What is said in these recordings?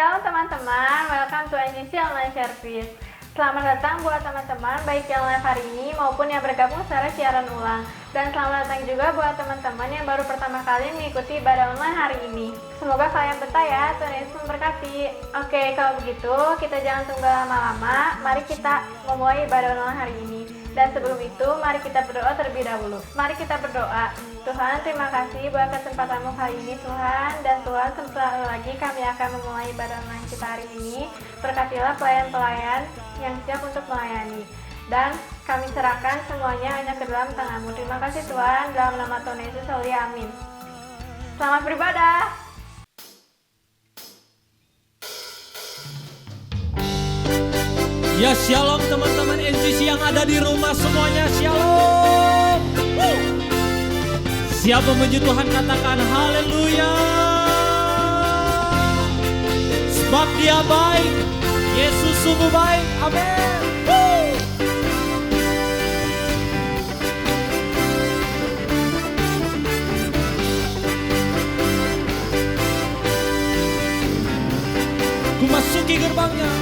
Shalom teman-teman, welcome to NGC Online Service. Selamat datang buat teman-teman baik yang live hari ini maupun yang bergabung secara siaran ulang. Dan selamat datang juga buat teman-teman yang baru pertama kali mengikuti ibadah online hari ini. Semoga kalian betah ya, Tuhan Yesus memberkati. Oke, kalau begitu kita jangan tunggu lama-lama, mari kita memulai ibadah online hari ini. Dan sebelum itu, mari kita berdoa terlebih dahulu. Mari kita berdoa. Tuhan, terima kasih buat kesempatanmu kali ini Tuhan. Dan Tuhan, sebentar lagi kami akan memulai ibadah online kita hari ini. Berkatilah pelayan-pelayan yang siap untuk melayani. Dan kami serahkan semuanya hanya ke dalam tangan-Mu. Terima kasih Tuhan, dalam nama Tuhan Yesus, amin. Selamat beribadah. Ya shalom teman-teman NGC yang ada di rumah semuanya, shalom. Siap memuji Tuhan, katakan haleluya. Sebab Dia baik, Yesus sungguh baik, amin. Ku masuki gerbangnya,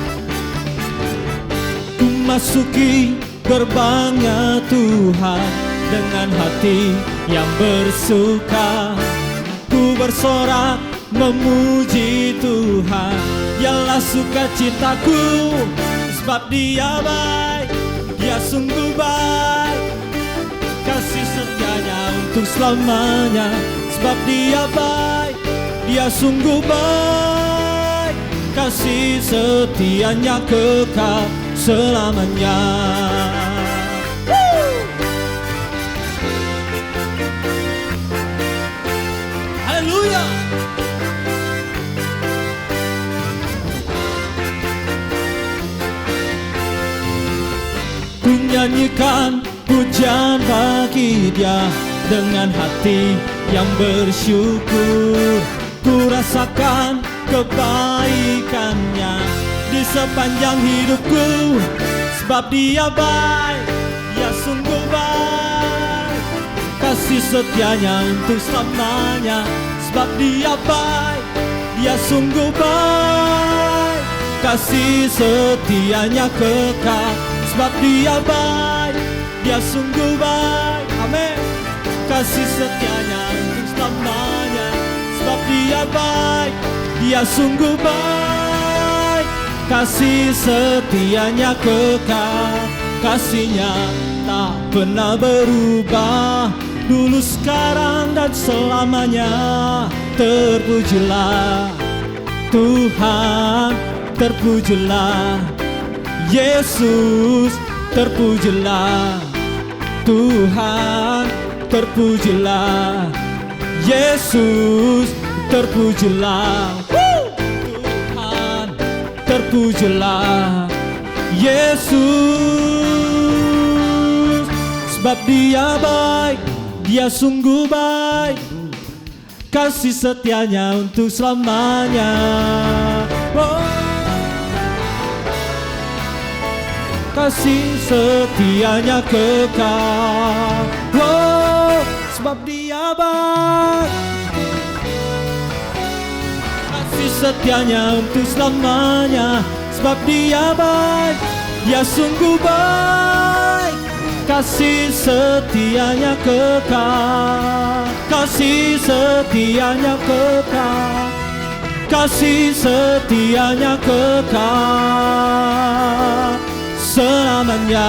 masuki gerbangnya Tuhan dengan hati yang bersuka. Ku bersorak memuji Tuhan, ialah sukacitaku. Sebab Dia baik, Dia sungguh baik, kasih setianya untuk selamanya. Sebab Dia baik, Dia sungguh baik, kasih setianya kekal selamanya. Haleluya. Ku nyanyikan pujian bagi Dia dengan hati yang bersyukur. Ku rasakan kebaikannya di sepanjang hidupku. Sebab Dia baik, Dia sungguh baik, kasih setianya untuk selamanya. Sebab Dia baik, Dia sungguh baik, kasih setianya kekal. Sebab Dia baik, Dia sungguh baik, amin, kasih setianya untuk selamanya. Sebab Dia baik, Dia sungguh baik, kasih setianya kekal. Kasih-Nya tak pernah berubah, dulu, sekarang, dan selamanya. Terpujilah Tuhan, terpujilah Yesus, terpujilah Tuhan, terpujilah Yesus, terpujilah Tuhan, terpujilah Yesus. Sebab Dia baik, Dia sungguh baik, kasih setianya untuk selamanya. Kasih setianya kekal. Sebab Dia baik, kasih setianya untuk selamanya. Sebab Dia baik, Dia sungguh baik, kasih setianya kekal. Kasih setianya kekal, kasih setianya kekal selamanya.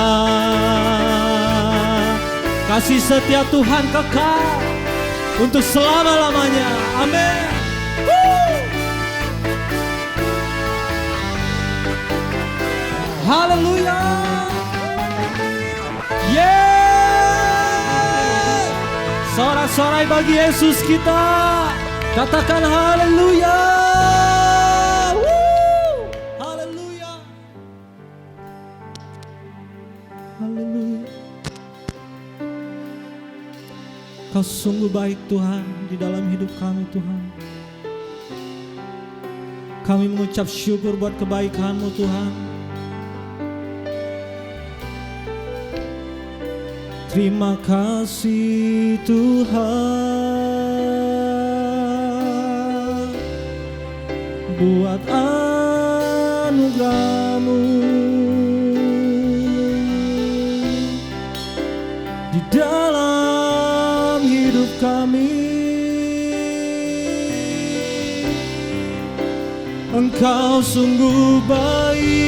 Kasih setia Tuhan kekal untuk selama-lamanya, amin. Haleluya. Yeah. Sorak-sorai bagi Yesus kita, katakan haleluya. Haleluya. Haleluya. Kau sungguh baik Tuhan di dalam hidup kami Tuhan. Kami mengucap syukur buat kebaikan-Mu Tuhan. Terima kasih Tuhan buat anugerah-Mu di dalam hidup kami. Engkau sungguh baik.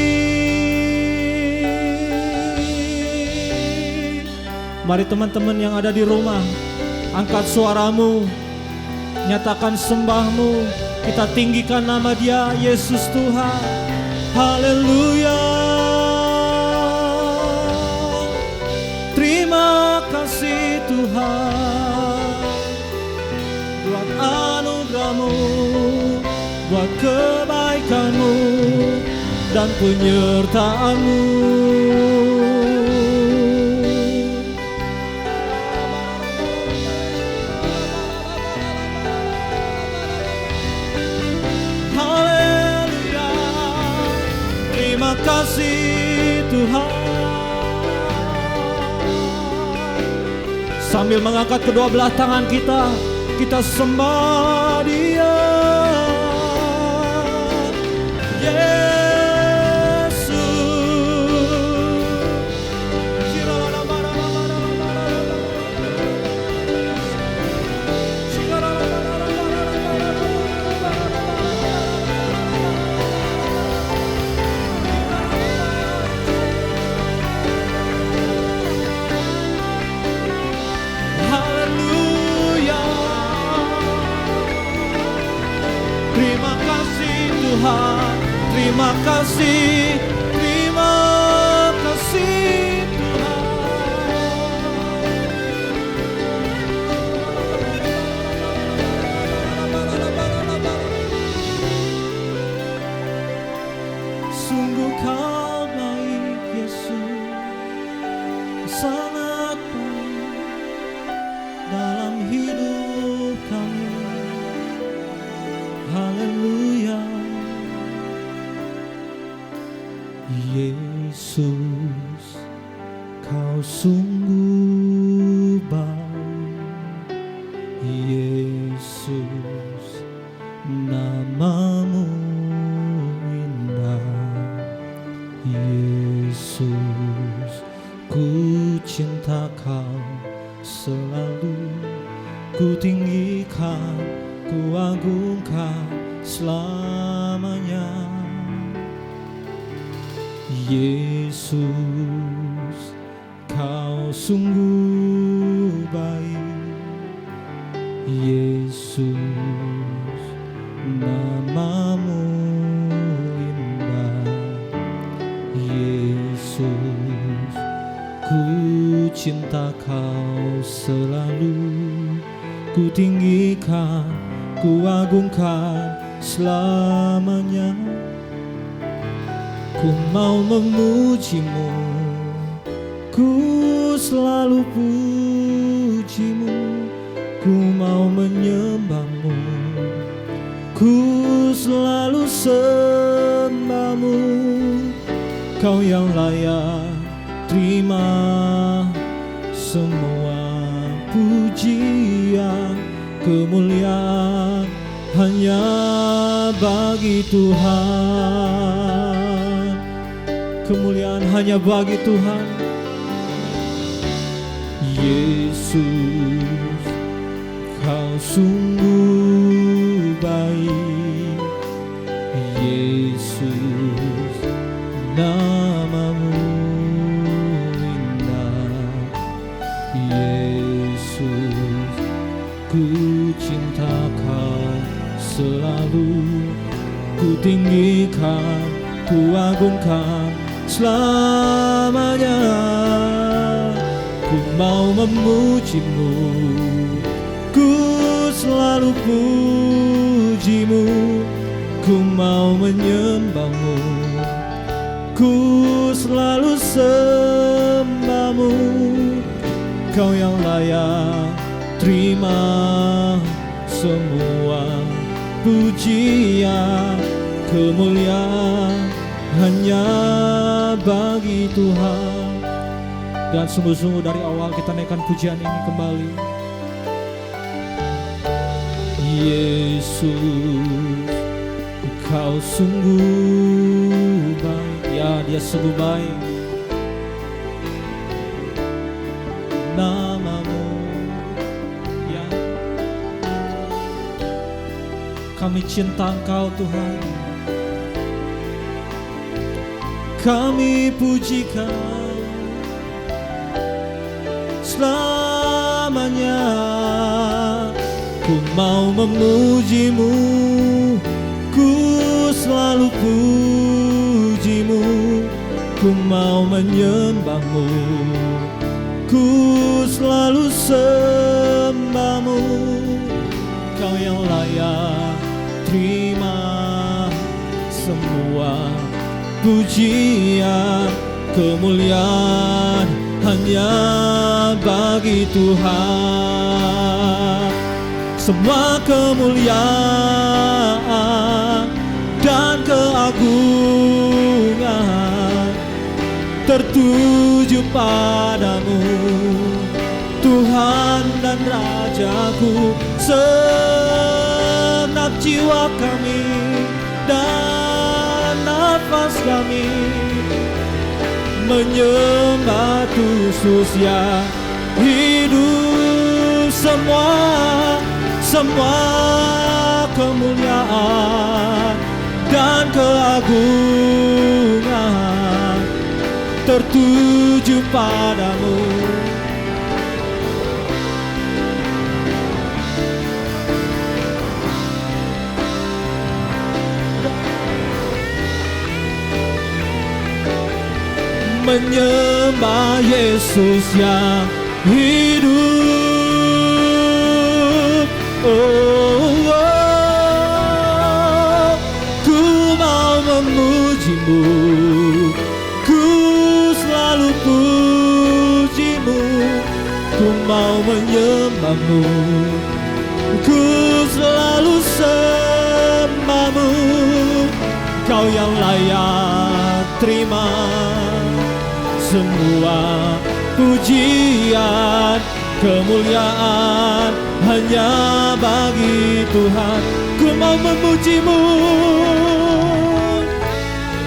Mari teman-teman yang ada di rumah, angkat suaramu, nyatakan sembahmu. Kita tinggikan nama Dia, Yesus Tuhan. Haleluya. Terima kasih Tuhan buat anugerah-Mu, buat kebaikan-Mu dan penyertaan-Mu. Haleluya, terima kasih Tuhan. Sambil mengangkat kedua belah tangan kita, kita sembah Dia. Terima kasih, terima kasih Tuhan. Sungguh Kau baik Yesus, sangat baik dalam hidup kami. Haleluya. Yesus, Kau sungguh baik. Yesus, nama-Mu indah. Yesus, ku cinta Kau selalu. Ku tinggikan, ku agungkan selamanya. Yesus, Kau sungguh baik. Yesus, nama-Mu indah. Yesus, ku cinta Kau selalu. Ku tinggikan, ku agungkan selamanya. Ku mau memuji-Mu, ku selalu puji-Mu. Ku mau menyembah-Mu, ku selalu sembah-Mu. Kau yang layak terima semua pujian, kemuliaan hanya bagi Tuhan. Kemuliaan hanya bagi Tuhan. Yesus, Kau sungguh baik. Yesus, nama-Mu indah. Yesus, ku cinta Kau selalu. Ku tinggikan, ku agungkan selamanya. Ku mau memuji-Mu, ku selalu puji-Mu. Ku mau menyembah-Mu, ku selalu sembah-Mu. Kau yang layak terima semua pujian, kemuliaan hanya bagi Tuhan. Dan sungguh-sungguh dari awal kita naikkan pujian ini kembali. Yesus, Kau sungguh sungguh baik. Ya, Dia sungguh baik. Namamu, ya, kami cinta Engkau Tuhan. Kami puji Kau selamanya. Ku mau memuji-Mu, ku selalu puji-Mu. Ku mau menyembah-Mu, ku selalu sembah-Mu. Kau yang layak terima semua pujian, kemuliaan hanya bagi Tuhan. Semua kemuliaan dan keagungan tertuju padamu, Tuhan dan Rajaku. Segenap jiwa kami dan nafas kami menyembah Kristus yang hidup. Semua kemuliaan dan keagungan tertuju padamu. Menyembah Yesus yang hidup. Oh, oh, ku mau memuji-Mu, ku selalu puji-Mu. Ku mau menyembah-Mu, ku selalu sembah-Mu. Kau yang layak terima semua pujian, kemuliaan hanya bagi Tuhan. Ku mau memuji-Mu,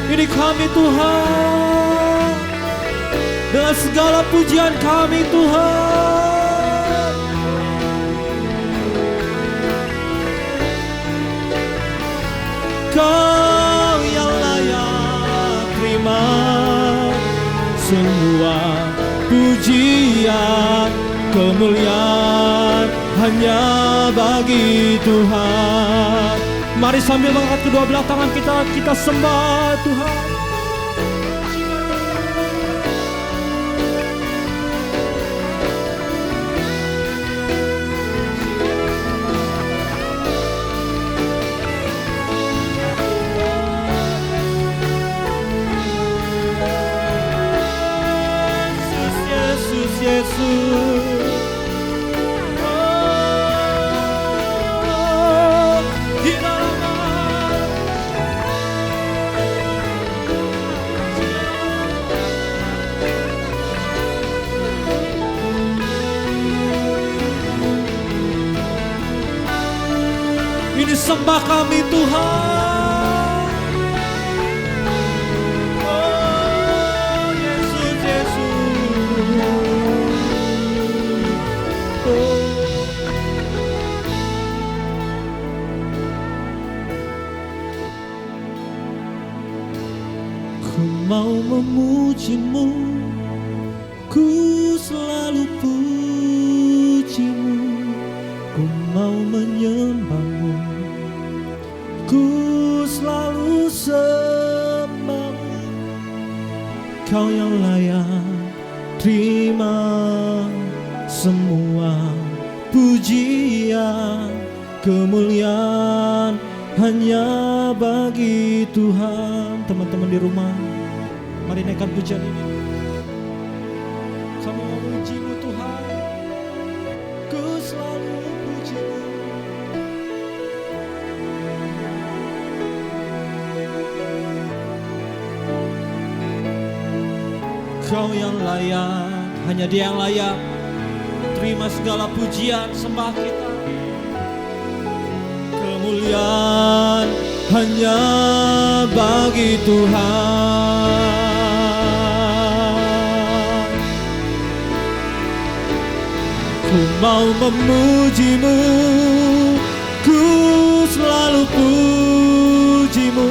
ini kami Tuhan, dengan segala pujian kami Tuhan. Kau yang layak terima semua pujian, kemuliaan hanya bagi Tuhan. Mari sambil mengangkat kedua belah tangan kita sembah Tuhan. Ini sembah kami Tuhan. Oh Yesus, Yesus. Oh. Ku mau memuji-Mu, ku selalu puji-Mu. Ku mau menyembah-Mu, ku selalu sembah-Mu. Kau yang layak terima semua pujian, kemuliaan hanya bagi Tuhan. Teman-teman di rumah, mari naikkan pujian ini. Kami mau memuji-Mu Tuhan, ku selalu puji-Mu. Kau yang layak, hanya Dia yang layak terima segala pujian sembah kita. Kemuliaan hanya bagi Tuhan. Ku mau memujimu, ku selalu pujimu,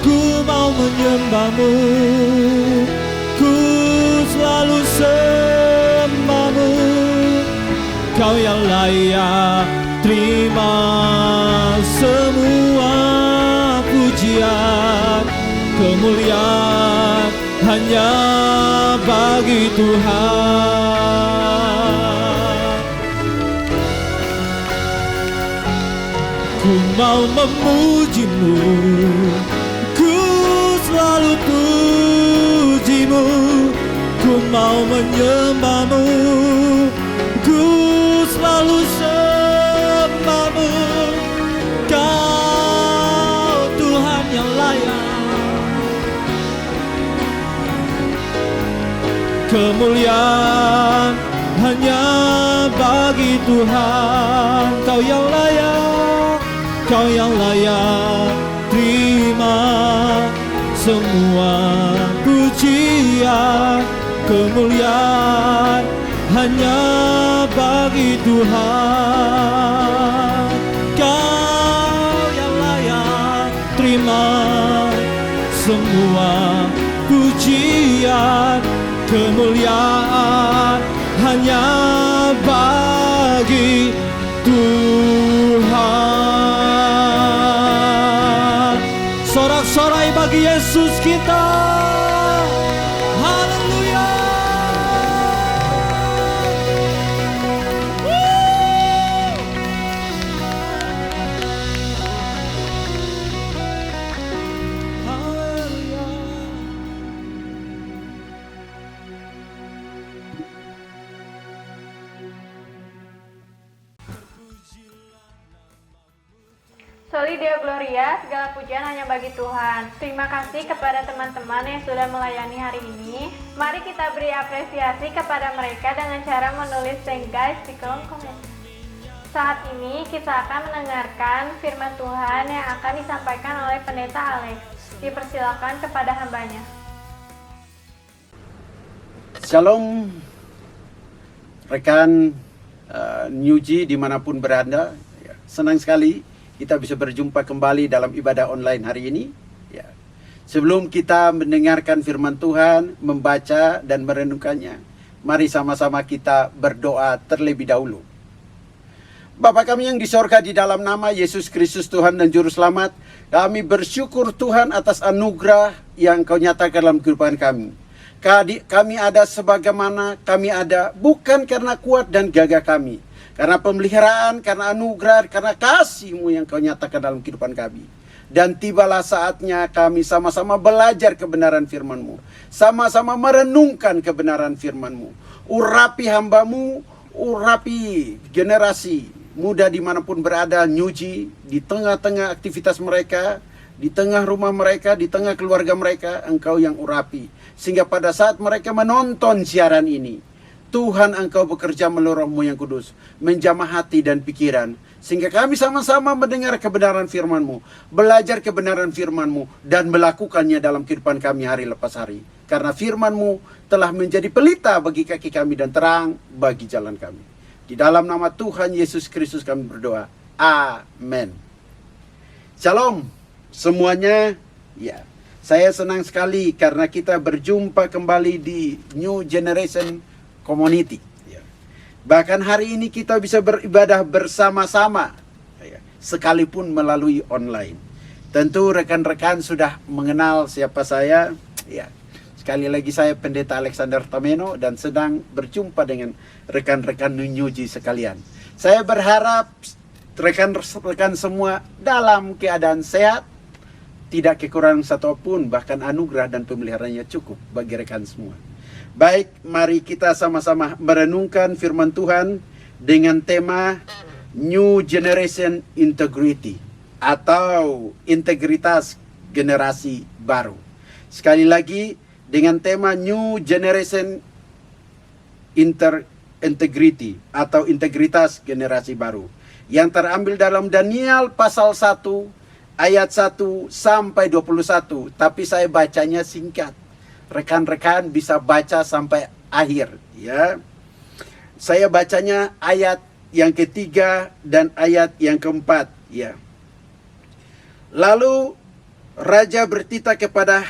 ku mau menyembahmu, ku selalu sembahmu. Kau yang layak terima semua pujian, kemuliaan hanya bagi Tuhan. Ku mau memujimu, ku selalu pujimu, ku mau menyembahmu, ku selalu sembahmu. Kau Tuhan yang layak, kemuliaan hanya bagi Tuhan. Kau yang layak, Kau yang layak terima semua pujian, kemuliaan hanya bagi Tuhan. Kau yang layak terima semua pujian, kemuliaan hanya bagi Tuhan. Sorak-sorai bagi Yesus kita. Haleluya. Haleluya. Soli Deo Gloria, segala pujian hanya bagi Tuhan. Terima kasih kepada teman-teman yang sudah melayani hari ini. Mari kita beri apresiasi kepada mereka dengan cara menulis thank guys di kolom komentar. Saat ini kita akan mendengarkan firman Tuhan yang akan disampaikan oleh Pendeta Alex. Dipersilakan kepada hambanya. Shalom rekan Nyuji dimanapun berada. Senang sekali kita bisa berjumpa kembali dalam ibadah online hari ini. Ya. Sebelum kita mendengarkan firman Tuhan, membaca dan merenungkannya, mari sama-sama kita berdoa terlebih dahulu. Bapa kami yang di sorga, di dalam nama Yesus Kristus Tuhan dan Juru Selamat, kami bersyukur Tuhan atas anugerah yang Kau nyatakan dalam kehidupan kami. Kami ada sebagaimana kami ada, bukan karena kuat dan gagah kami, karena pemeliharaan, karena anugerah, karena kasih-Mu yang Kau nyatakan dalam kehidupan kami. Dan tibalah saatnya kami sama-sama belajar kebenaran firman-Mu, sama-sama merenungkan kebenaran firman-Mu. Urapi hamba-Mu, urapi generasi muda dimanapun berada, Nyuji, di tengah-tengah aktivitas mereka, di tengah rumah mereka, di tengah keluarga mereka, Engkau yang urapi. Sehingga pada saat mereka menonton siaran ini, Tuhan, Engkau bekerja melalui Roh-Mu yang kudus, menjamah hati dan pikiran, sehingga kami sama-sama mendengar kebenaran firman-Mu, belajar kebenaran firman-Mu, dan melakukannya dalam kehidupan kami hari lepas hari. Karena firman-Mu telah menjadi pelita bagi kaki kami dan terang bagi jalan kami. Di dalam nama Tuhan Yesus Kristus kami berdoa. Amin. Shalom semuanya. Ya, saya senang sekali karena kita berjumpa kembali di New Generation Community. Ya. Bahkan hari ini kita bisa beribadah bersama-sama, ya, sekalipun melalui online. Tentu rekan-rekan sudah mengenal siapa saya. Ya. Sekali lagi saya Pendeta Alexander Tameno dan sedang berjumpa dengan rekan-rekan Nyuji sekalian. Saya berharap rekan-rekan semua dalam keadaan sehat, tidak kekurangan satupun, bahkan anugerah dan pemeliharaannya cukup bagi rekan semua. Baik, mari kita sama-sama merenungkan firman Tuhan dengan tema New Generation Integrity atau integritas generasi baru. Sekali lagi, dengan tema New Generation Integrity atau integritas generasi baru, yang terambil dalam Daniel pasal 1 ayat 1 sampai 21, tapi saya bacanya singkat. Rekan-rekan bisa baca sampai akhir, ya. Saya bacanya ayat yang ketiga dan ayat yang keempat, ya. Lalu raja bertitah kepada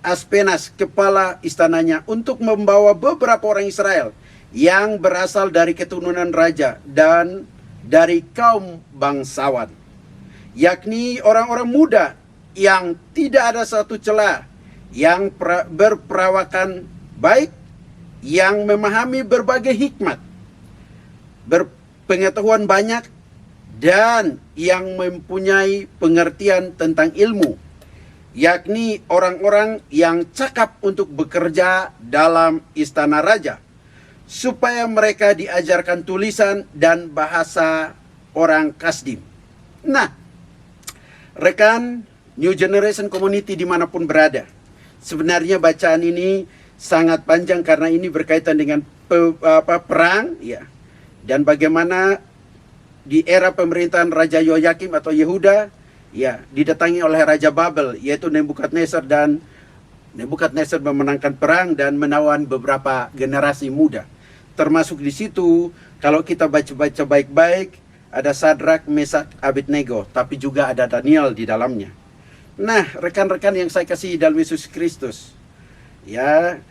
Aspenas, kepala istananya, untuk membawa beberapa orang Israel yang berasal dari keturunan raja dan dari kaum bangsawan, yakni orang-orang muda yang tidak ada satu celah, yang berperawakan baik, yang memahami berbagai hikmat, berpengetahuan banyak, dan yang mempunyai pengertian tentang ilmu, yakni orang-orang yang cakap untuk bekerja dalam istana raja, supaya mereka diajarkan tulisan dan bahasa orang Kasdim. Nah, rekan New Generation Community dimanapun berada, sebenarnya bacaan ini sangat panjang karena ini berkaitan dengan perang, ya, dan bagaimana di era pemerintahan Raja Yoyakim atau Yehuda, ya, didatangi oleh Raja Babel, yaitu Nebukadnezar, dan Nebukadnezar memenangkan perang dan menawan beberapa generasi muda. Termasuk di situ, kalau kita baca-baca baik-baik, ada Sadrak, Mesak, Abednego, tapi juga ada Daniel di dalamnya. Nah, rekan-rekan yang saya kasihi dalam Yesus Kristus, ya,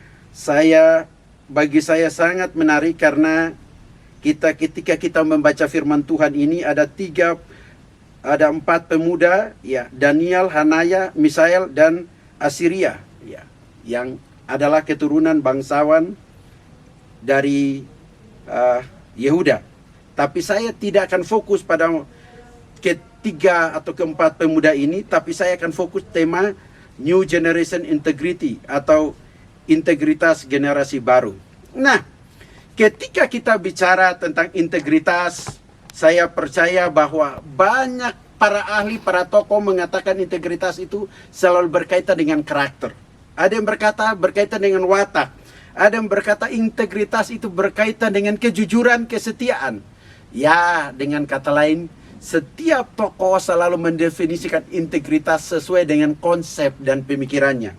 bagi saya sangat menarik karena ketika kita membaca firman Tuhan ini ada 4 pemuda, ya, Daniel, Hanaya, Misael, dan Asiria, ya, yang adalah keturunan bangsawan dari Yehuda. Tapi saya tidak akan fokus pada ketiga atau keempat pemuda ini, tapi saya akan fokus tema New Generation Integrity atau integritas generasi baru. Nah, ketika kita bicara tentang integritas, saya percaya bahwa banyak para ahli, para tokoh mengatakan integritas itu selalu berkaitan dengan karakter. Ada yang berkata berkaitan dengan watak. Ada yang berkata integritas itu berkaitan dengan kejujuran, kesetiaan. Ya, dengan kata lain, setiap tokoh selalu mendefinisikan integritas sesuai dengan konsep dan pemikirannya.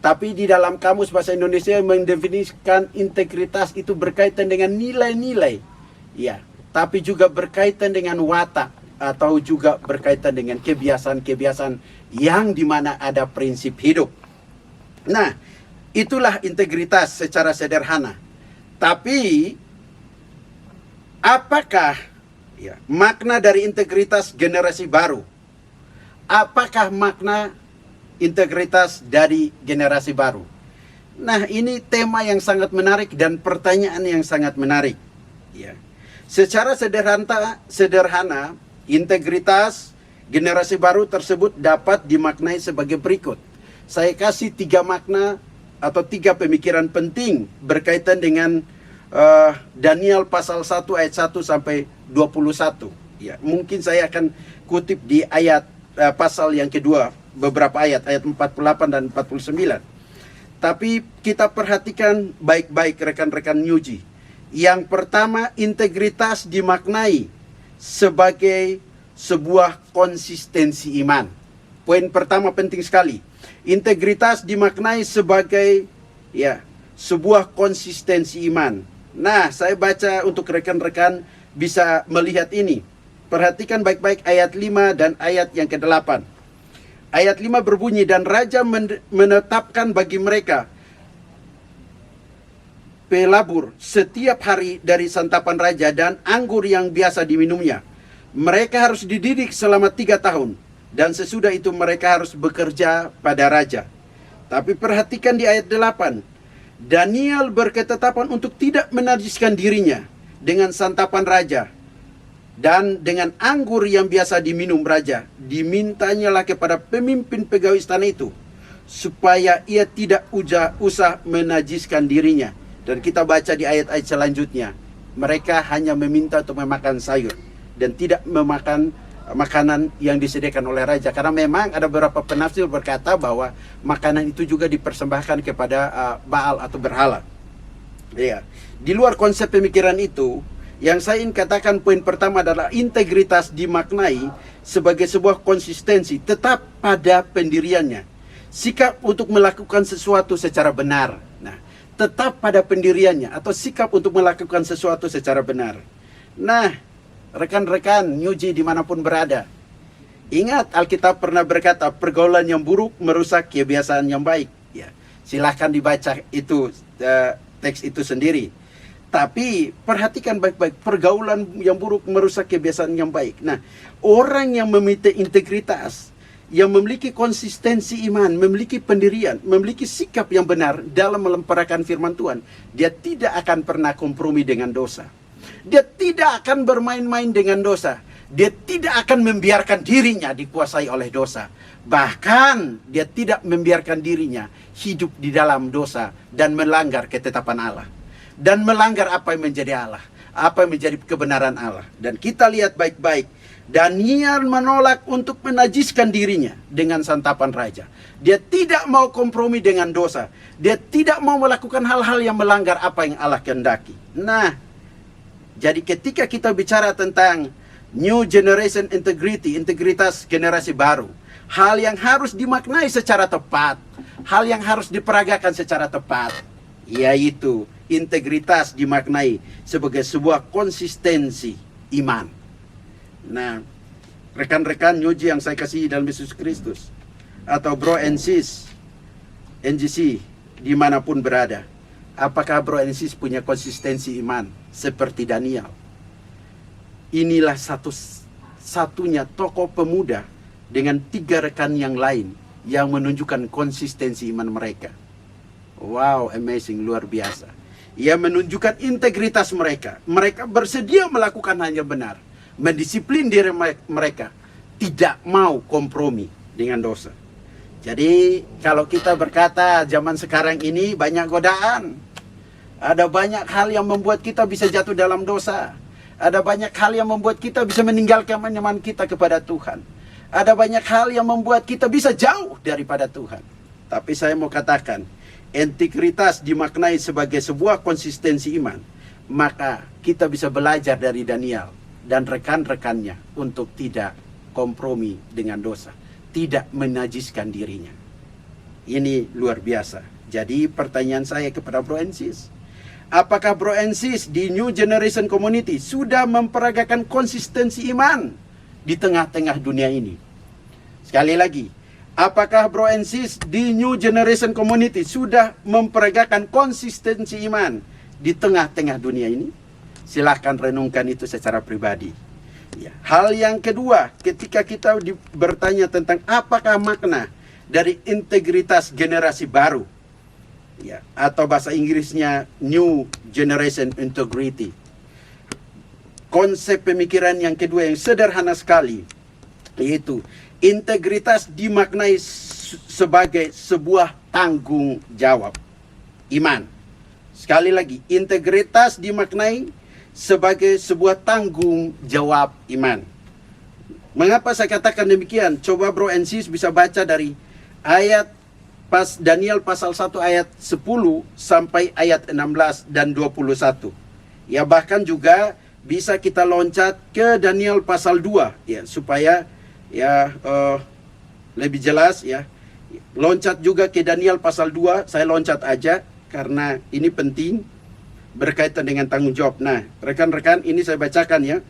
Tapi di dalam kamus bahasa Indonesia mendefinisikan integritas itu berkaitan dengan nilai-nilai. Ya, tapi juga berkaitan dengan watak atau juga berkaitan dengan kebiasaan-kebiasaan yang dimana ada prinsip hidup. Nah, itulah integritas secara sederhana. Tapi apakah, ya, makna dari integritas generasi baru? Apakah makna integritas dari generasi baru? Nah, ini tema yang sangat menarik dan pertanyaan yang sangat menarik, ya. Secara sederhana, integritas generasi baru tersebut dapat dimaknai sebagai berikut. Saya kasih 3 makna atau 3 pemikiran penting berkaitan dengan Daniel pasal 1 ayat 1 sampai 21. Ya, mungkin saya akan kutip di ayat pasal yang kedua, beberapa ayat 48 dan 49. Tapi kita perhatikan baik-baik rekan-rekan Nyuji. Yang pertama, integritas dimaknai sebagai sebuah konsistensi iman. Poin pertama penting sekali. Integritas dimaknai sebagai, ya, sebuah konsistensi iman. Nah, saya baca untuk rekan-rekan bisa melihat ini. Perhatikan baik-baik ayat 5 dan ayat yang ke-8. Ayat 5 berbunyi, dan raja menetapkan bagi mereka pelabur setiap hari dari santapan raja dan anggur yang biasa diminumnya. Mereka harus dididik selama 3 tahun. Dan sesudah itu mereka harus bekerja pada raja. Tapi perhatikan di ayat 8. Daniel berketetapan untuk tidak menajiskan dirinya dengan santapan raja dan dengan anggur yang biasa diminum raja. Dimintanya lah kepada pemimpin pegawai istana itu supaya ia tidak usah menajiskan dirinya. Dan kita baca di ayat-ayat selanjutnya, mereka hanya meminta untuk memakan sayur dan tidak memakan makanan yang disediakan oleh raja, karena memang ada beberapa penafsir berkata bahwa makanan itu juga dipersembahkan kepada Baal atau berhala. Ya, di luar konsep pemikiran itu, Yang saya ingin katakan poin pertama adalah integritas dimaknai sebagai sebuah konsistensi tetap pada pendiriannya. Sikap untuk melakukan sesuatu secara benar. Nah, tetap pada pendiriannya atau sikap untuk melakukan sesuatu secara benar. Nah, rekan-rekan Nyuji dimanapun berada, ingat Alkitab pernah berkata pergaulan yang buruk merusak kebiasaan yang baik. Ya, silahkan dibaca itu teks itu sendiri. Tapi perhatikan baik-baik, pergaulan yang buruk merusak kebiasaan yang baik. Nah, orang yang memiliki integritas, yang memiliki konsistensi iman, memiliki pendirian, memiliki sikap yang benar dalam melemparakan firman Tuhan, dia tidak akan pernah kompromi dengan dosa. Dia tidak akan bermain-main dengan dosa. Dia tidak akan membiarkan dirinya dikuasai oleh dosa. Bahkan dia tidak membiarkan dirinya hidup di dalam dosa dan melanggar ketetapan Allah. Dan melanggar apa yang menjadi Allah, apa yang menjadi kebenaran Allah. Dan kita lihat baik-baik, Daniel menolak untuk menajiskan dirinya dengan santapan raja. Dia tidak mau kompromi dengan dosa. Dia tidak mau melakukan hal-hal yang melanggar apa yang Allah kehendaki. Nah, jadi ketika kita bicara tentang New Generation Integrity, integritas generasi baru, hal yang harus dimaknai secara tepat, hal yang harus diperagakan secara tepat, yaitu integritas dimaknai sebagai sebuah konsistensi iman. Nah, rekan-rekan Nyuji yang saya kasihi dalam Yesus Kristus, atau bro and sis NGC dimanapun berada, apakah bro and sis punya konsistensi iman seperti Daniel? Inilah satu-satunya tokoh pemuda dengan 3 rekan yang lain yang menunjukkan konsistensi iman mereka. Wow, amazing, luar biasa. Ia menunjukkan integritas mereka. Mereka bersedia melakukan hanya benar, mendisiplin diri mereka, tidak mau kompromi dengan dosa. Jadi kalau kita berkata zaman sekarang ini banyak godaan, ada banyak hal yang membuat kita bisa jatuh dalam dosa, ada banyak hal yang membuat kita bisa meninggalkan iman kita kepada Tuhan, ada banyak hal yang membuat kita bisa jauh daripada Tuhan. Tapi saya mau katakan, integritas dimaknai sebagai sebuah konsistensi iman, maka kita bisa belajar dari Daniel dan rekan-rekannya untuk tidak kompromi dengan dosa, tidak menajiskan dirinya. Ini luar biasa. Jadi pertanyaan saya kepada bro and sis, apakah bro and sis di New Generation Community sudah memperagakan konsistensi iman di tengah-tengah dunia ini? Sekali lagi, apakah bro and sis di New Generation Community sudah memperagakan konsistensi iman di tengah-tengah dunia ini? Silahkan renungkan itu secara pribadi. Ya. Hal yang kedua, ketika kita bertanya tentang apakah makna dari integritas generasi baru, ya, atau bahasa Inggrisnya New Generation Integrity. Konsep pemikiran yang kedua yang sederhana sekali, yaitu integritas dimaknai sebagai sebuah tanggung jawab iman. Sekali lagi, integritas dimaknai sebagai sebuah tanggung jawab iman. Mengapa saya katakan demikian? Coba bro and sis bisa baca dari ayat Daniel pasal 1 ayat 10 sampai ayat 16 dan 21. Ya, bahkan juga bisa kita loncat ke Daniel pasal 2 ya, supaya ya lebih jelas ya. Loncat juga ke Daniel pasal 2, saya loncat aja karena ini penting berkaitan dengan tanggung jawab. Nah, rekan-rekan, ini saya bacakan ya.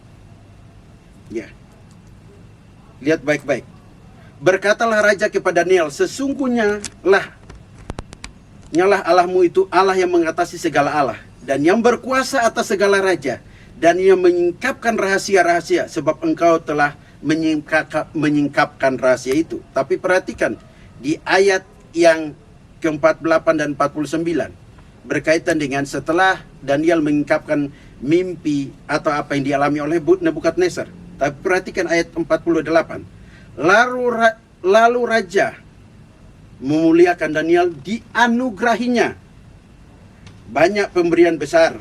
Ya. Lihat baik-baik. Berkatalah raja kepada Daniel, sesungguhnya nyalah Allahmu itu Allah yang mengatasi segala Allah, dan yang berkuasa atas segala raja, dan yang menyingkapkan rahasia-rahasia, sebab engkau telah menyingkapkan rahasia itu. Tapi perhatikan, di ayat yang ke-48 dan 49, berkaitan dengan setelah Daniel menyingkapkan mimpi atau apa yang dialami oleh Nebukadnezar. Tapi perhatikan ayat 48. Lalu raja memuliakan Daniel, dianugerahinya banyak pemberian besar,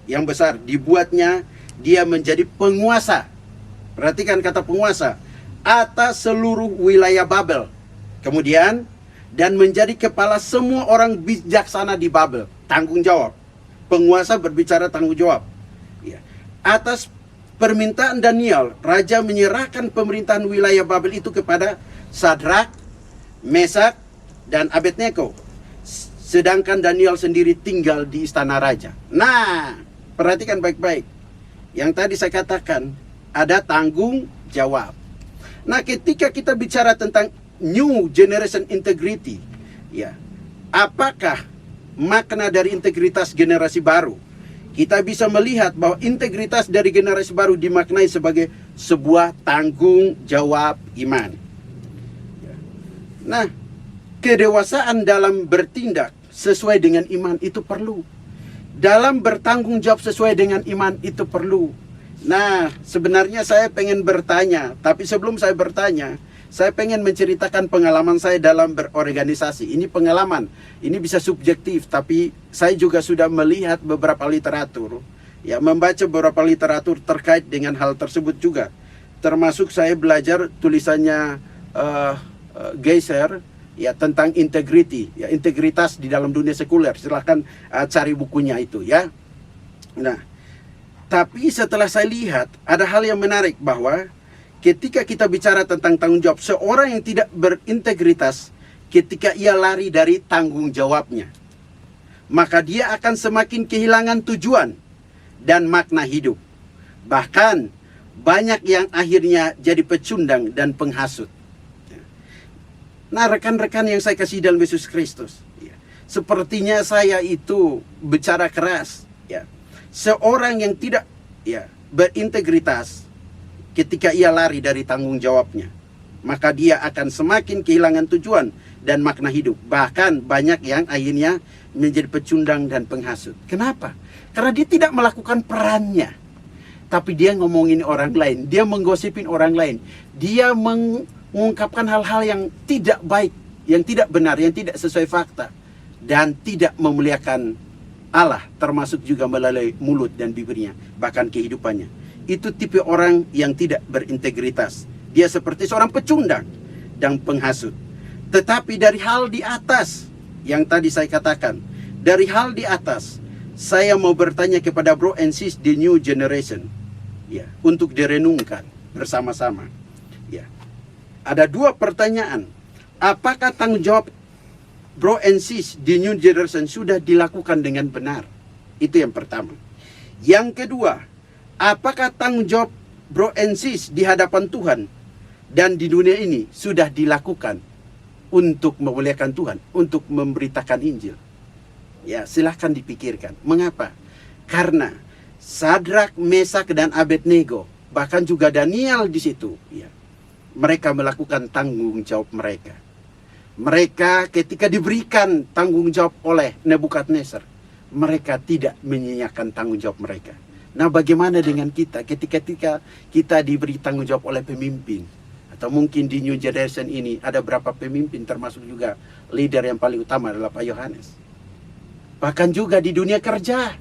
yang besar, dibuatnya dia menjadi penguasa. Perhatikan kata penguasa, atas seluruh wilayah Babel. Kemudian, dan menjadi kepala semua orang bijaksana di Babel. Tanggung jawab. Penguasa berbicara tanggung jawab. Ya. atas permintaan Daniel, raja menyerahkan pemerintahan wilayah Babel itu kepada Sadrak, Mesak, dan Abednego. Sedangkan Daniel sendiri tinggal di istana raja. Nah, perhatikan baik-baik. Yang tadi saya katakan, ada tanggung jawab. Nah, ketika kita bicara tentang New Generation Integrity, ya, apakah makna dari integritas generasi baru? Kita bisa melihat bahwa integritas dari generasi baru dimaknai sebagai sebuah tanggung jawab iman. Nah, kedewasaan dalam bertindak sesuai dengan iman itu perlu. Dalam bertanggung jawab sesuai dengan iman itu perlu. Nah, sebenarnya saya pengen bertanya, tapi sebelum saya bertanya, saya pengen menceritakan pengalaman saya dalam berorganisasi. Ini pengalaman, ini bisa subjektif, tapi saya juga sudah melihat beberapa literatur, ya, membaca beberapa literatur terkait dengan hal tersebut juga. Termasuk saya belajar tulisannya Geiser, ya, tentang integrity, ya, integritas di dalam dunia sekuler. Silahkan cari bukunya itu, ya. Nah, tapi setelah saya lihat, ada hal yang menarik bahwa ketika kita bicara tentang tanggung jawab, seorang yang tidak berintegritas, ketika ia lari dari tanggung jawabnya, maka dia akan semakin kehilangan tujuan dan makna hidup. Bahkan banyak yang akhirnya jadi pecundang dan penghasut. Nah, rekan-rekan yang saya kasih dalam Yesus Kristus, ya, sepertinya saya itu bicara keras, ya. Seorang yang tidak, ya, berintegritas, ketika ia lari dari tanggung jawabnya, maka dia akan semakin kehilangan tujuan dan makna hidup. Bahkan banyak yang akhirnya menjadi pecundang dan penghasut. Kenapa? Karena dia tidak melakukan perannya, tapi dia ngomongin orang lain, dia menggosipin orang lain, dia mengungkapkan hal-hal yang tidak baik, yang tidak benar, yang tidak sesuai fakta, dan tidak memuliakan Allah, termasuk juga melalui mulut dan bibirnya, bahkan kehidupannya. Itu tipe orang yang tidak berintegritas. Dia seperti seorang pecundang dan penghasut. Tetapi dari hal di atas, yang tadi saya katakan, dari hal di atas, saya mau bertanya kepada bro and sis di New Generation, ya, untuk direnungkan bersama-sama. Ya, ada dua pertanyaan. Apakah tanggung jawab bro and sis di New Generation sudah dilakukan dengan benar? Itu yang pertama. Yang kedua, apakah tanggung jawab bro and sis di hadapan Tuhan dan di dunia ini sudah dilakukan untuk memuliakan Tuhan, untuk memberitakan Injil? Ya, silahkan dipikirkan. Mengapa? Karena Sadrak, Mesak, dan Abednego, bahkan juga Daniel di situ, ya, mereka melakukan tanggung jawab mereka. Mereka ketika diberikan tanggung jawab oleh Nebukadnezar, mereka tidak menyanyiakan tanggung jawab mereka. Nah, bagaimana dengan kita ketika kita diberi tanggung jawab oleh pemimpin? Atau mungkin di New Generation ini ada berapa pemimpin, termasuk juga leader yang paling utama adalah Pak Yohanes. Bahkan juga di dunia kerja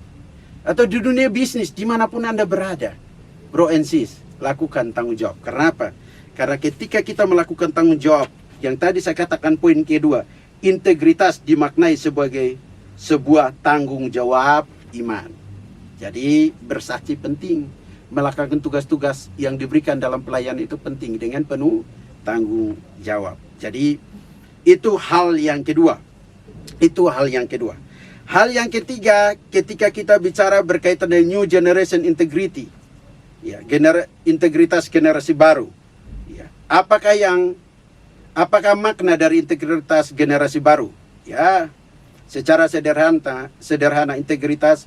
atau di dunia bisnis, dimanapun Anda berada, bro and sis, lakukan tanggung jawab. Kenapa? Karena ketika kita melakukan tanggung jawab, yang tadi saya katakan poin kedua, integritas dimaknai sebagai sebuah tanggung jawab iman. Jadi bersaksi penting, melakukan tugas-tugas yang diberikan dalam pelayanan itu penting dengan penuh tanggung jawab. Jadi itu hal yang kedua. Itu hal yang kedua. Hal yang ketiga, ketika kita bicara berkaitan dengan New Generation Integrity, ya, integritas generasi baru, ya, apakah makna dari integritas generasi baru? Ya, secara sederhana integritas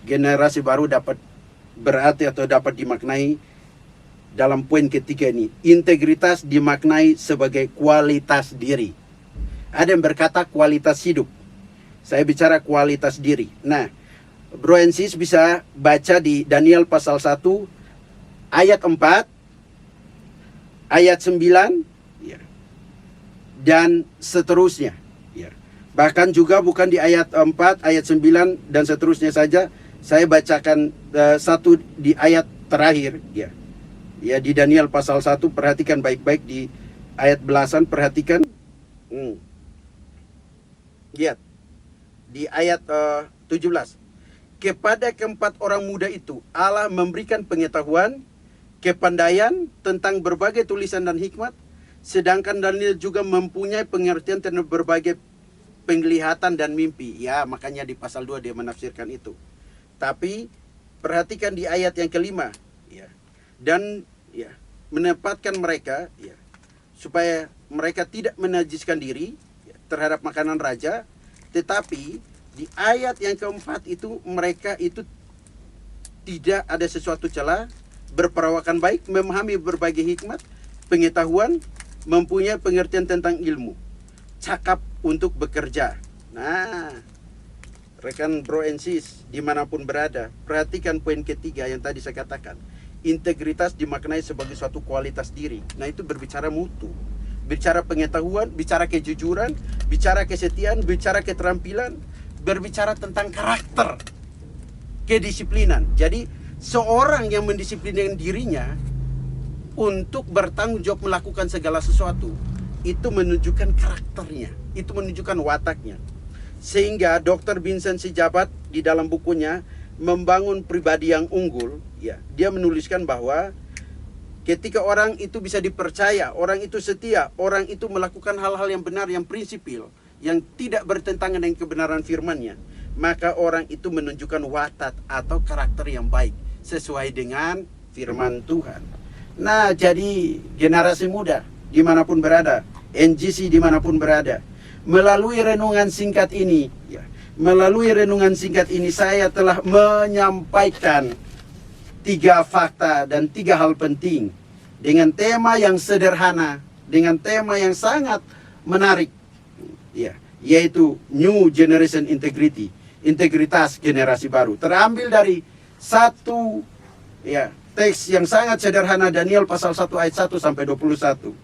generasi baru dapat berarti atau dapat dimaknai dalam poin ketiga ini. Integritas dimaknai sebagai kualitas diri. Ada yang berkata kualitas hidup. Saya bicara kualitas diri. Nah, bro and sis bisa baca di Daniel pasal 1 ayat 4, ayat 9, ya, dan seterusnya, ya. Bahkan juga bukan di ayat 4, ayat 9 dan seterusnya saja. Saya bacakan satu di ayat terakhir, ya. Ya, di Daniel pasal 1, perhatikan baik-baik di ayat belasan, perhatikan. Lihat di ayat 17. kepada keempat orang muda itu Allah memberikan pengetahuan, kepandaian tentang berbagai tulisan dan hikmat, sedangkan Daniel juga mempunyai pengertian tentang berbagai penglihatan dan mimpi. Ya, makanya di pasal 2 dia menafsirkan itu. Tapi perhatikan di ayat yang kelima, ya. Dan ya, menempatkan mereka, ya, supaya mereka tidak menajiskan diri, ya, terhadap makanan raja, tetapi di ayat yang keempat itu mereka itu tidak ada sesuatu celah, berperawakan baik, memahami berbagai hikmat, pengetahuan, mempunyai pengertian tentang ilmu, cakap untuk bekerja. Nah, rekan bro and sis dimanapun berada, perhatikan poin ketiga yang tadi saya katakan. Integritas dimaknai sebagai suatu kualitas diri. Nah, itu berbicara mutu, bicara pengetahuan, bicara kejujuran, bicara kesetiaan, bicara keterampilan, berbicara tentang karakter, kedisiplinan. Jadi seorang yang mendisiplinkan dirinya untuk bertanggung jawab melakukan segala sesuatu, itu menunjukkan karakternya, itu menunjukkan wataknya. Sehingga Dr. Vincent Sijabat di dalam bukunya Membangun Pribadi yang Unggul, ya, dia menuliskan bahwa ketika orang itu bisa dipercaya, orang itu setia, orang itu melakukan hal-hal yang benar, yang prinsipil, yang tidak bertentangan dengan kebenaran firman-Nya, maka orang itu menunjukkan watak atau karakter yang baik sesuai dengan firman Tuhan. Nah, jadi generasi muda dimanapun berada, NGC dimanapun berada, melalui renungan singkat ini, ya, melalui renungan singkat ini saya telah menyampaikan 3 fakta dan 3 hal penting dengan tema yang sederhana, dengan tema yang sangat menarik, ya, yaitu New Generation Integrity, integritas generasi baru. Terambil dari satu, ya, teks yang sangat sederhana, Daniel pasal 1 ayat 1 sampai 21.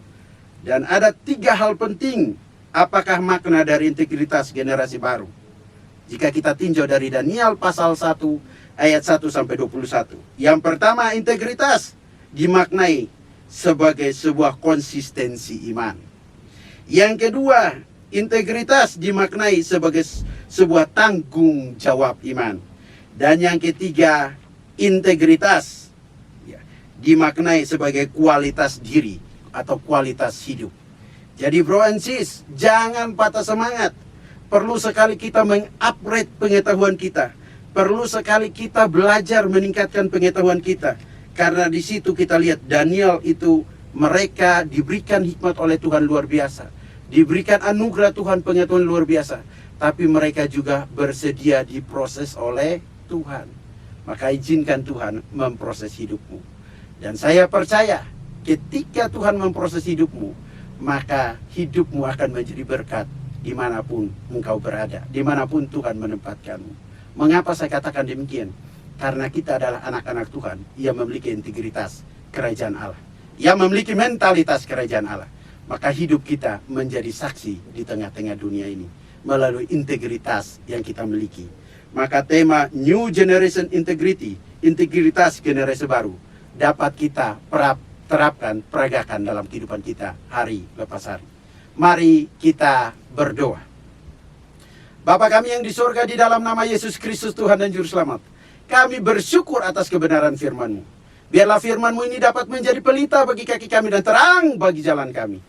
Dan ada 3 hal penting apakah makna dari integritas generasi baru. Jika kita tinjau dari Daniel pasal 1 ayat 1 sampai 21. Yang pertama, integritas dimaknai sebagai sebuah konsistensi iman. Yang kedua, integritas dimaknai sebagai sebuah tanggung jawab iman. Dan yang ketiga, integritas, ya, dimaknai sebagai kualitas diri atau kualitas hidup. Jadi bro and sis, jangan patah semangat. Perlu sekali kita meng-upgrade pengetahuan kita. Perlu sekali kita belajar meningkatkan pengetahuan kita. Karena di situ kita lihat Daniel itu, mereka diberikan hikmat oleh Tuhan luar biasa. Diberikan anugerah Tuhan, pengetahuan luar biasa. Tapi mereka juga bersedia diproses oleh Tuhan. Maka izinkan Tuhan memproses hidupmu. Dan saya percaya ketika Tuhan memproses hidupmu, maka hidupmu akan menjadi berkat dimanapun engkau berada, dimanapun Tuhan menempatkanmu. Mengapa saya katakan demikian? Karena kita adalah anak-anak Tuhan yang memiliki integritas kerajaan Allah, yang memiliki mentalitas kerajaan Allah. Maka hidup kita menjadi saksi di tengah-tengah dunia ini melalui integritas yang kita miliki. Maka tema New Generation Integrity, integritas generasi baru, dapat kita terapkan, peragakan dalam kehidupan kita hari lepas hari. Mari kita berdoa. Bapa kami yang di surga, di dalam nama Yesus Kristus Tuhan dan Juru Selamat, kami bersyukur atas kebenaran firman-Mu. Biarlah firman-Mu ini dapat menjadi pelita bagi kaki kami dan terang bagi jalan kami.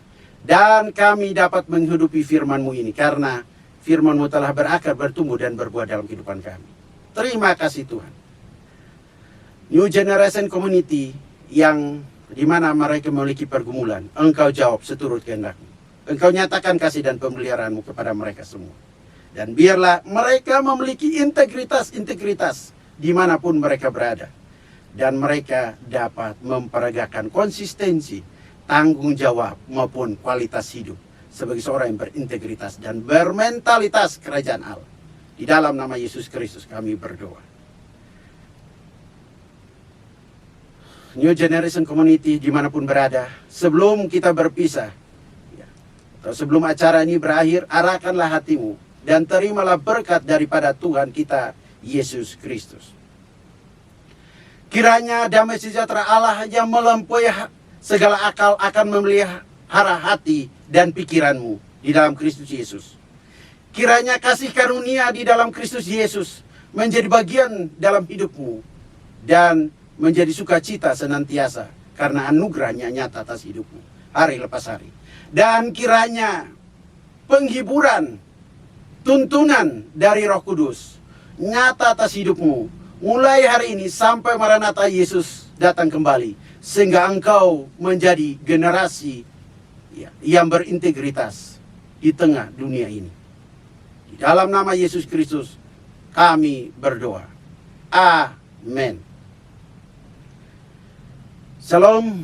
Dan kami dapat menghidupi firman-Mu ini karena firman-Mu telah berakar, bertumbuh dan berbuah dalam kehidupan kami. Terima kasih Tuhan. New Generation Community yang dimana mereka memiliki pergumulan, Engkau jawab seturut kehendak-Mu. Engkau nyatakan kasih dan pemeliharaan-Mu kepada mereka semua. Dan biarlah mereka memiliki integritas dimanapun mereka berada. Dan mereka dapat memperagakan konsistensi, tanggung jawab maupun kualitas hidup sebagai seorang yang berintegritas dan bermentalitas kerajaan Allah. Di dalam nama Yesus Kristus kami berdoa. New Generation Community dimanapun berada, sebelum kita berpisah, ya, atau sebelum acara ini berakhir, arahkanlah hatimu dan terimalah berkat daripada Tuhan kita Yesus Kristus. Kiranya damai sejahtera Allah yang melampaui segala akal akan memelihara hati dan pikiranmu di dalam Kristus Yesus. Kiranya kasih karunia di dalam Kristus Yesus menjadi bagian dalam hidupmu dan menjadi sukacita senantiasa karena anugerahnya nyata atas hidupmu hari lepas hari. Dan kiranya penghiburan, tuntunan dari Roh Kudus nyata atas hidupmu mulai hari ini sampai Maranatha Yesus datang kembali, sehingga engkau menjadi generasi yang berintegritas di tengah dunia ini. Di dalam nama Yesus Kristus kami berdoa. Amin. Shalom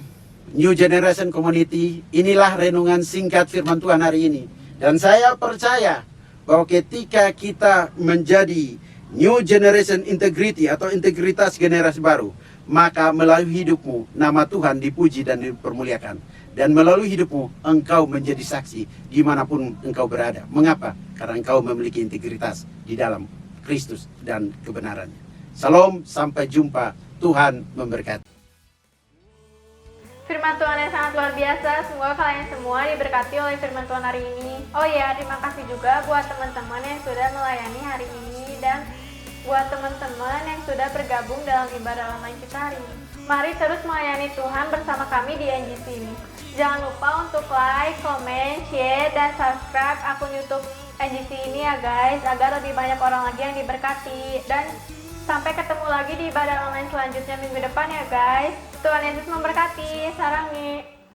New Generation Community. Inilah renungan singkat firman Tuhan hari ini. Dan saya percaya bahwa ketika kita menjadi New Generation Integrity atau integritas generasi baru, maka melalui hidupmu nama Tuhan dipuji dan dipermuliakan. Dan melalui hidupmu engkau menjadi saksi dimanapun engkau berada. Mengapa? Karena engkau memiliki integritas di dalam Kristus dan kebenarannya. Salam, sampai jumpa. Tuhan memberkati. Firman Tuhan yang sangat luar biasa. Semoga kalian semua diberkati oleh firman Tuhan hari ini. Oh ya, terima kasih juga buat teman-teman yang sudah melayani hari ini, dan buat teman-teman yang sudah bergabung dalam ibadah online kita hari ini. Mari terus melayani Tuhan bersama kami di NGC ini. Jangan lupa untuk like, comment, share, dan subscribe akun YouTube NGC ini ya guys, agar lebih banyak orang lagi yang diberkati. Dan sampai ketemu lagi di ibadah online selanjutnya minggu depan ya guys. Tuhan Yesus memberkati. Sarangi.